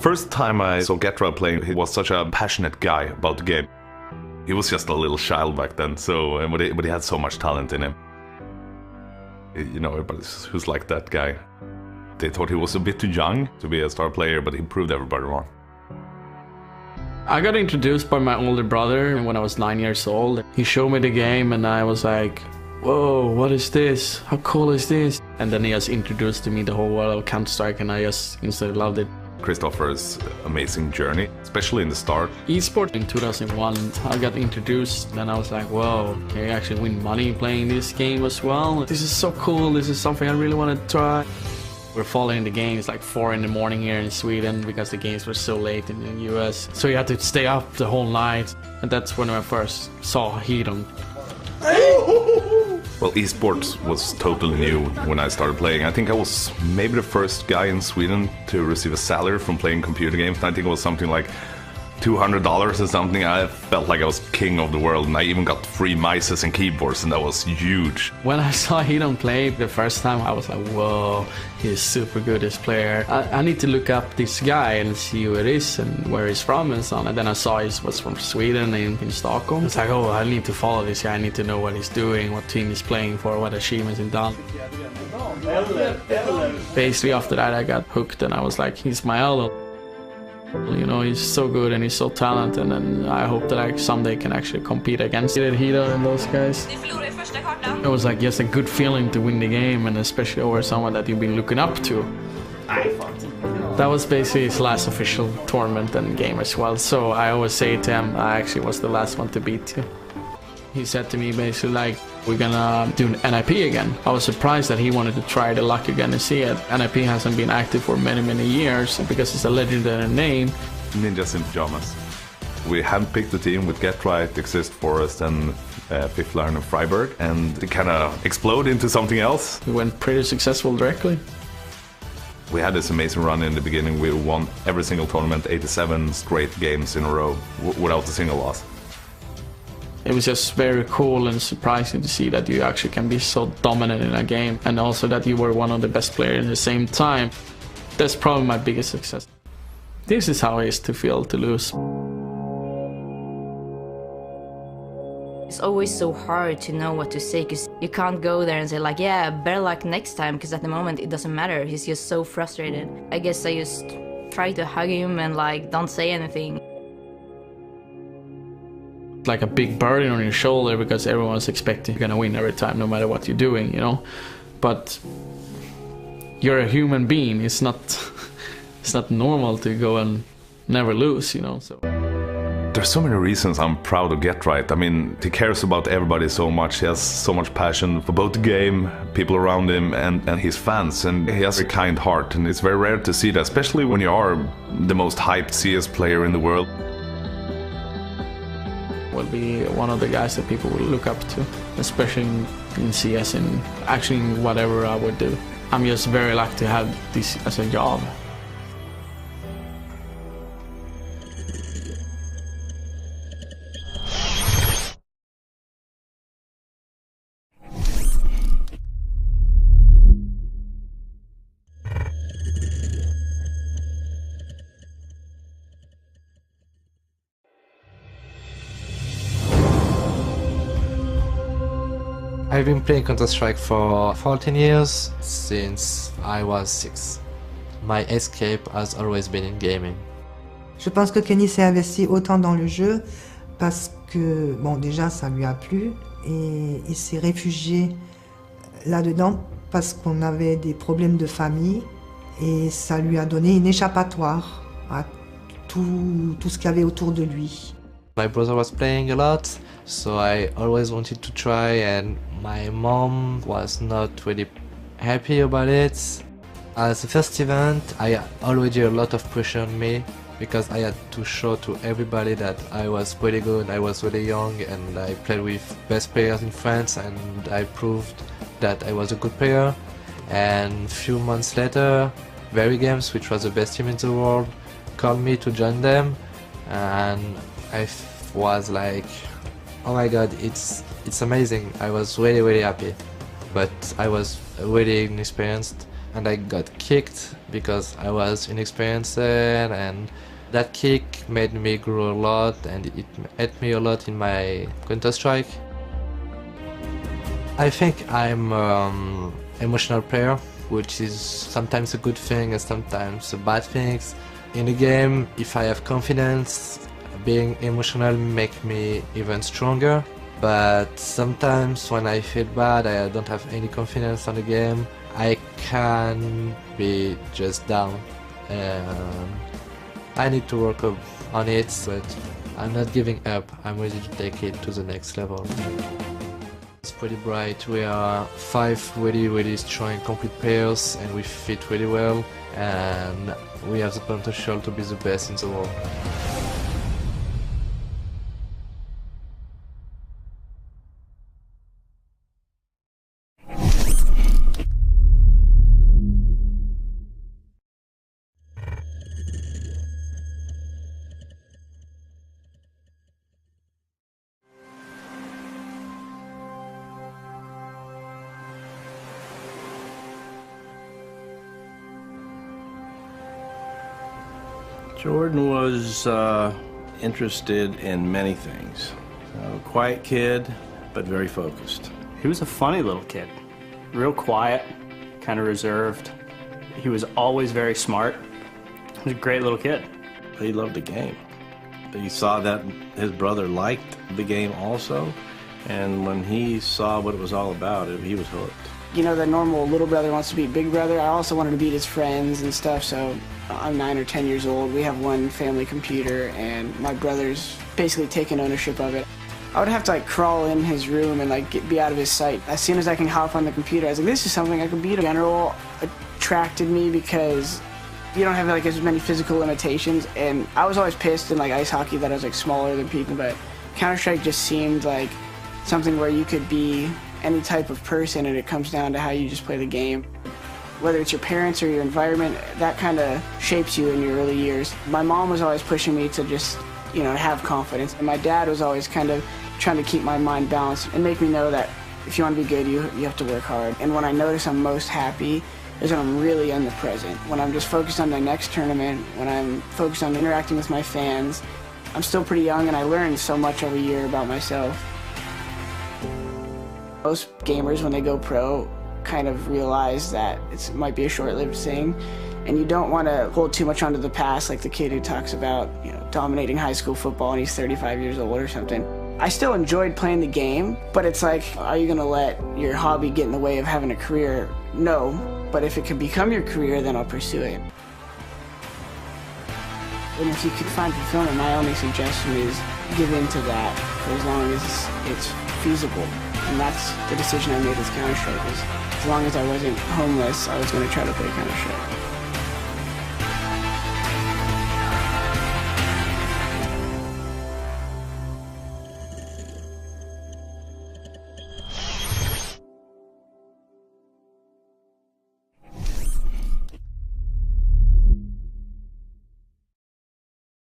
First time I saw GeT playing, he was such a passionate guy about the game. He was just a little child back then, but he had so much talent in him. You know, everybody who's like that guy. They thought he was a bit too young to be a star player, but he proved everybody wrong. I got introduced by my older brother when I was 9 years old. He showed me the game and I was like, whoa, what is this? How cool is this? And then he just introduced to me the whole world of Counter-Strike and I just instantly loved it. Christopher's amazing journey, especially in the start. Esport in 2001, I got introduced and I was like, whoa, can I actually win money playing this game as well? This is so cool, this is something I really want to try. We're following the games like 4 in the morning here in Sweden because the games were so late in the US. So you had to stay up the whole night and that's when I first saw Heaton. Well, esports was totally new when I started playing. I think I was maybe the first guy in Sweden to receive a salary from playing computer games. I think it was something like $200 or something. I felt like I was king of the world and I even got free mices and keyboards and that was huge. When I saw Heaton play the first time, I was like, whoa, he's super good, this player. I need to look up this guy and see who it is and where he's from and so on. And then I saw he was from Sweden in Stockholm. It's like, oh, I need to follow this guy. I need to know what he's doing, what team he's playing for, what achievements he's done. Basically after that I got hooked and I was like, he's my idol. You know, he's so good and he's so talented and I hope that I someday can actually compete against Heaton and those guys. It was like just a good feeling to win the game and especially over someone that you've been looking up to. That was basically his last official tournament and game as well, so I always say to him, I actually was the last one to beat you. He said to me basically like, we're gonna do an NIP again. I was surprised that he wanted to try the luck again and see it. NIP hasn't been active for many years because it's a legendary name. Ninjas in Pajamas. We handpicked the team with GeT, Exist, Forest and Fifth Line and Freiburg and it kind of exploded into something else. We went pretty successful directly. We had this amazing run in the beginning. We won every single tournament, 87 straight games in a row without a single loss. It was just very cool and surprising to see that you actually can be so dominant in a game and also that you were one of the best players at the same time. That's probably my biggest success. This is how it is to feel to lose. It's always so hard to know what to say because you can't go there and say like, yeah, better luck next time, because at the moment it doesn't matter. He's just so frustrated. I guess I just try to hug him and like don't say anything. Like a big burden on your shoulder because everyone's expecting you're gonna win every time no matter what you're doing, you know, but you're a human being. It's not normal to go and never lose, you know. So there's so many reasons I'm proud of GeT. I mean, he cares about everybody so much. He has so much passion for both the game, people around him and his fans, and he has a kind heart, and it's very rare to see that, especially when you are the most hyped CS player in the world. Will be one of the guys that people will look up to, especially in CS and actually in whatever I would do. I'm just very lucky to have this as a job. I've been playing Counter-Strike for 14 years, since I was 6. My escape has always been in gaming. Je pense que KennyS s'est investi autant dans le jeu parce que, bon, déjà ça lui a plu et il s'est réfugié là-dedans parce qu'on avait des problèmes de famille et ça lui a donné une échappatoire à tout ce qu'il y avait autour de lui. My brother was playing a lot, so I always wanted to try, and my mom was not really happy about it. As the first event, I already a lot of pressure on me because I had to show to everybody that I was pretty good, I was really young, and I played with best players in France, and I proved that I was a good player. And a few months later, Very Games, which was the best team in the world, called me to join them, and I was like, oh my god, it's amazing. I was really happy, but I was really inexperienced, and I got kicked because I was inexperienced, and that kick made me grow a lot, and it helped me a lot in my Counter-Strike. I think I'm an emotional player, which is sometimes a good thing and sometimes a bad thing. In a game, if I have confidence, being emotional makes me even stronger. But sometimes when I feel bad, I don't have any confidence on the game, I can be just down. I need to work on it, but I'm not giving up. I'm ready to take it to the next level. It's pretty bright. We are 5 really strong complete players, and we fit really well, and we have the potential to be the best in the world. Jordan was interested in many things. A quiet kid, but very focused. He was a funny little kid. Real quiet, kind of reserved. He was always very smart. He was a great little kid. He loved the game. He saw that his brother liked the game also, and when he saw what it was all about, he was hooked. You know, the normal little brother wants to beat big brother. I also wanted to beat his friends and stuff, so I'm 9 or 10 years old. We have one family computer, and my brother's basically taken ownership of it. I would have to like crawl in his room and like be out of his sight. As soon as I can hop on the computer, I was like, this is something I can beat. In general, attracted me because you don't have like as many physical limitations, and I was always pissed in like ice hockey that I was like smaller than people, but Counter-Strike just seemed like something where you could be any type of person, and it comes down to how you just play the game. Whether it's your parents or your environment, that kind of shapes you in your early years. My mom was always pushing me to just, you know, have confidence. And my dad was always kind of trying to keep my mind balanced and make me know that if you want to be good, you have to work hard. And when I notice I'm most happy is when I'm really in the present. When I'm just focused on the next tournament, when I'm focused on interacting with my fans. I'm still pretty young, and I learn so much every year about myself. Most gamers, when they go pro, kind of realize that it might be a short-lived thing, and you don't want to hold too much onto the past, like the kid who talks about, you know, dominating high school football and he's 35 years old or something. I still enjoyed playing the game, but it's like, are you going to let your hobby get in the way of having a career? No, but if it could become your career, then I'll pursue it. And if you could find fulfillment, my only suggestion is give in to that for as long as it's feasible. And that's the decision I made with Counter-Strike. As long as I wasn't homeless, I was going to try to play Counter-Strike.